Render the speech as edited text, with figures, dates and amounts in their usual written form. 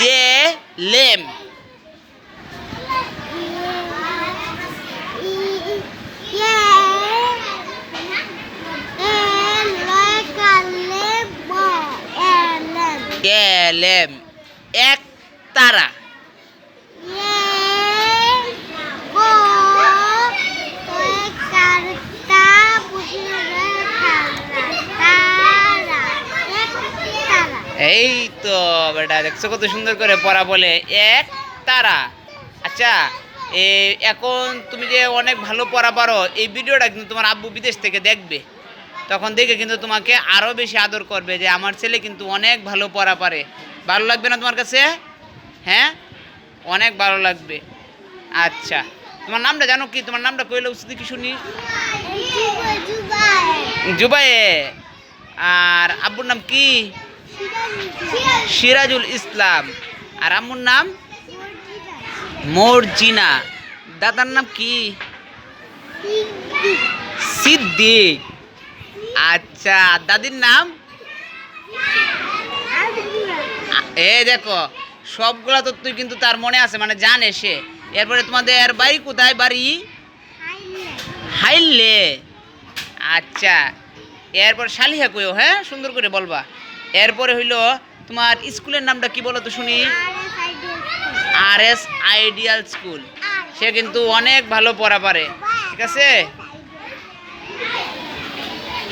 এ lame lame এক তারা এই তো বেটা দেখছো কত সুন্দর করে পড়া বলে এক তারা। আচ্ছা এখন তুমি যে অনেক ভালো পড়া পারো এই ভিডিওটা কিন্তু তোমার আব্বু বিদেশ থেকে দেখবে, তখন দেখে কিন্তু তোমাকে আরও বেশি আদর করবে যে আমার ছেলে কিন্তু অনেক ভালো পড়া পারে। ভালো লাগবে না তোমার কাছে? হ্যাঁ, অনেক ভালো লাগবে। আচ্ছা তোমার নামটা জানো কি? তোমার নামটা কইলে উচিত কি শুনি? জুবাইয়ে। আর আব্বুর নাম কি? সিরাজুল ইসলাম। আর আম্মুর নাম মর্জিনা। দাদার নাম কি? সিদ্দিক। আচ্ছা দাদির নাম? দেখো সবগুলা তো তুই কিন্তু তার মনে আছে, মানে জানে সে। এরপরে তোমাদের বাড়ি কোথায়? বাড়ি হাইলে। আচ্ছা এরপর শালিহা কইও, হ্যাঁ সুন্দর করে বলবা। এরপরে হইলো তোমার স্কুলের নামটা কি বলো তো শুনি? আর এস আইডিয়াল স্কুল। সে কিন্তু অনেক ভালো পড়া পারে, ঠিক আছে।